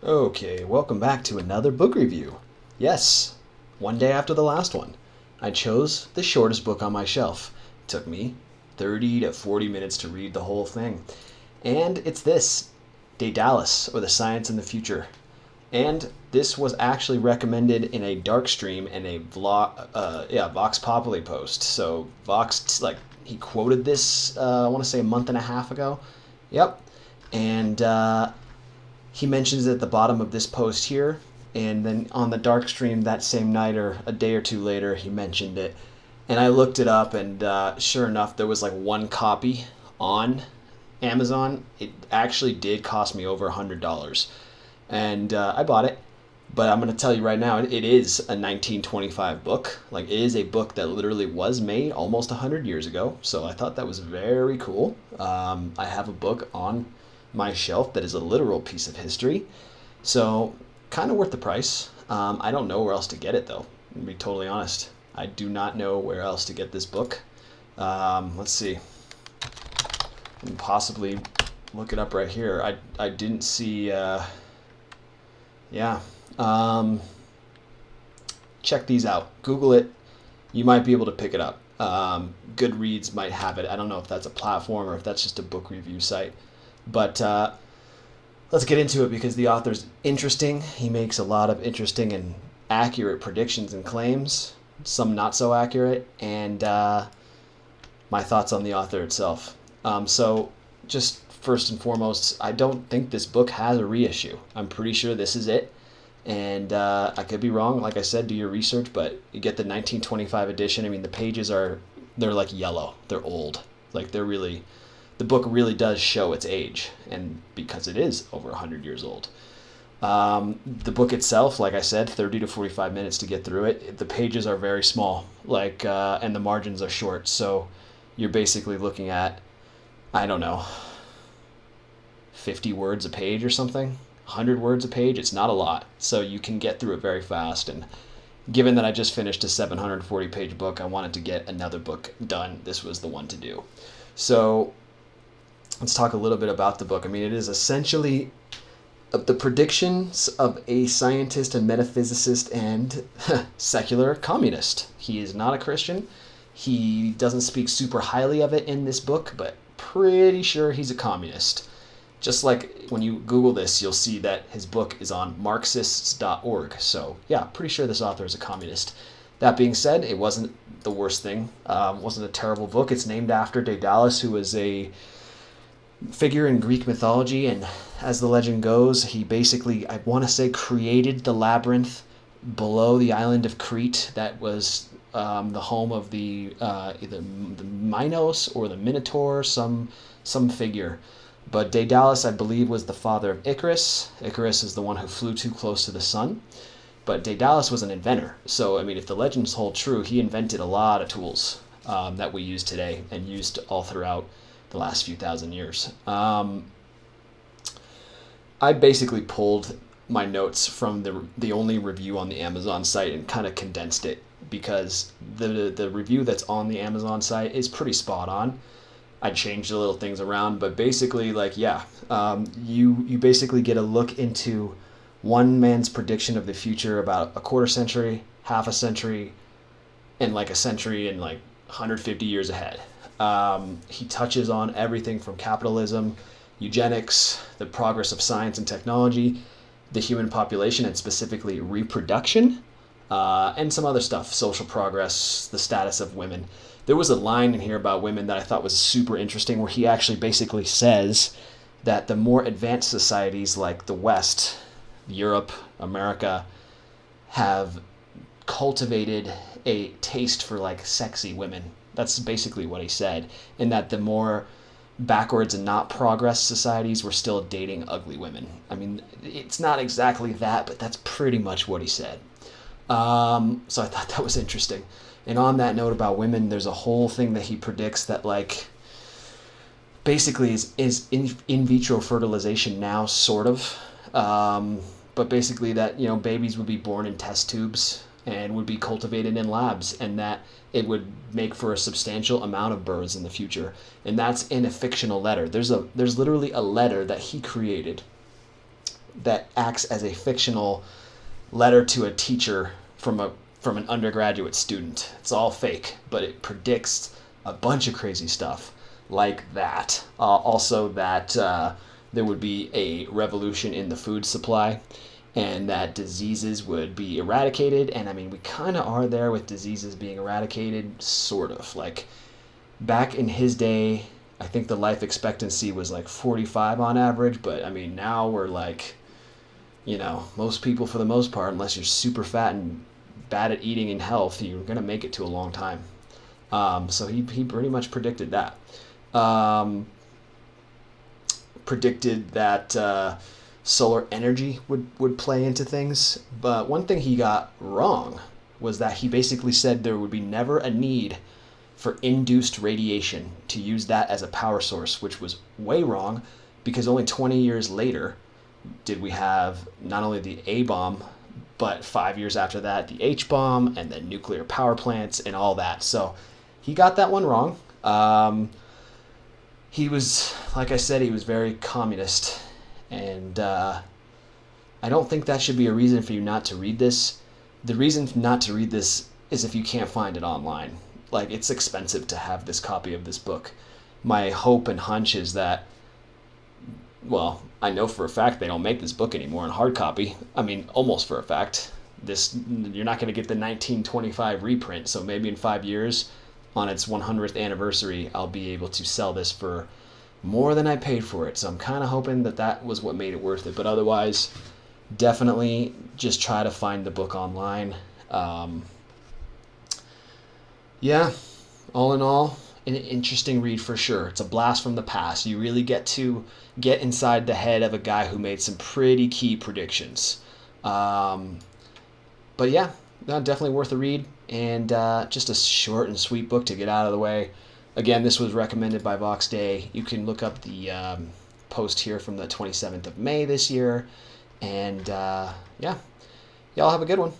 Okay, welcome back to another book review. Yes, one day after the last one. I chose the shortest book on my shelf. It took me 30 to 40 minutes to read the whole thing. And it's this Daedalus, or The Science in the Future. And this was actually recommended in a dark stream and a Vox Populi post. So Vox, he quoted this, I want to say a month and a half ago. Yep. And he mentions it at the bottom of this post here, and then on the dark stream that same night or a day or two later, he mentioned it. And I looked it up, and sure enough, there was like one copy on Amazon. It actually did cost me over $100, and I bought it. But I'm going to tell you right now, it is a 1925 book. Like, it is a book that literally was made almost 100 years ago. So I thought that was very cool. I have a book on my shelf that is a literal piece of history. So kind of worth the price. I don't know where else to get it though. To be totally honest, I do not know where else to get this book. Let's see. I can possibly look it up right here. I didn't see. Yeah. Check these out. Google it. You might be able to pick it up. Goodreads might have it. I don't know if that's a platform or if that's just a book review site. But let's get into it because the author's interesting. He makes a lot of interesting and accurate predictions and claims, some not so accurate, and my thoughts on the author itself. So just first and foremost, I don't think this book has a reissue. I'm pretty sure this is it. And I could be wrong. Like I said, do your research, but you get the 1925 edition. I mean, the pages they're like yellow. They're old. Like the book really does show its age, and because it is over 100 years old. The book itself, like I said, 30 to 45 minutes to get through it. The pages are very small, and the margins are short. So you're basically looking at, I don't know, 50 words a page or something, 100 words a page. It's not a lot. So you can get through it very fast. And given that I just finished a 740-page book, I wanted to get another book done. This was the one to do. So let's talk a little bit about the book. I mean, it is essentially the predictions of a scientist and metaphysicist and secular communist. He is not a Christian. He doesn't speak super highly of it in this book, but pretty sure he's a communist. Just like when you Google this, you'll see that his book is on Marxists.org. So yeah, pretty sure this author is a communist. That being said, it wasn't the worst thing. It wasn't a terrible book. It's named after Daedalus, who was a figure in Greek mythology, and as the legend goes, he basically, I want to say, created the labyrinth below the island of Crete that was the home of the either the Minos or the Minotaur, some figure. But Daedalus, I believe, was the father of Icarus. Icarus is the one who flew too close to the sun. But Daedalus was an inventor. So, I mean, if the legends hold true, he invented a lot of tools that we use today and used all throughout the last few thousand years. I basically pulled my notes from the only review on the Amazon site and kind of condensed it because the review that's on the Amazon site is pretty spot on. I changed the little things around, but basically, you basically get a look into one man's prediction of the future about a quarter century, half a century, and like a century and like 150 years ahead. He touches on everything from capitalism, eugenics, the progress of science and technology, the human population, and specifically reproduction, and some other stuff, social progress, the status of women. There was a line in here about women that I thought was super interesting where he actually basically says that the more advanced societies like the West, Europe, America, have cultivated a taste for like sexy women. That's basically what he said. And that the more backwards and not progress societies were still dating ugly women. I mean, it's not exactly that, but that's pretty much what he said. So I thought that was interesting. And on that note about women, there's a whole thing that he predicts that like basically is in vitro fertilization now, sort of. But basically that, babies would be born in test tubes and would be cultivated in labs, and that it would make for a substantial amount of births in the future. And that's in a fictional letter. There's literally a letter that he created that acts as a fictional letter to a teacher from an undergraduate student. It's all fake, but it predicts a bunch of crazy stuff like that. Also, that there would be a revolution in the food supply, and that diseases would be eradicated. And I mean, we kind of are there with diseases being eradicated, sort of. Like back in his day, I think the life expectancy was like 45 on average, but I mean, now we're like, most people, for the most part, unless you're super fat and bad at eating and health, you're going to make it to a long time. So he pretty much predicted that. Predicted that solar energy would play into things. But one thing he got wrong was that he basically said there would be never a need for induced radiation to use that as a power source, which was way wrong, because only 20 years later did we have not only the A-bomb, but 5 years after that, the H-bomb, and then nuclear power plants and all that. So he got that one wrong. He was, like I said, he was very communist. And I don't think that should be a reason for you not to read this. The reason not to read this is if you can't find it online. Like, it's expensive to have this copy of this book. My hope and hunch is that, well, I know for a fact they don't make this book anymore in hard copy. I mean, almost for a fact. You're not going to get the 1925 reprint, so maybe in 5 years, on its 100th anniversary, I'll be able to sell this for more than I paid for it. So I'm kind of hoping that was what made it worth it. But otherwise, definitely just try to find the book online. Yeah, all in all, an interesting read for sure. It's a blast from the past. You really get to get inside the head of a guy who made some pretty key predictions. But yeah, definitely worth a read, and just a short and sweet book to get out of the way. Again, this was recommended by Vox Day. You can look up the post here from the 27th of May this year. And yeah, y'all have a good one.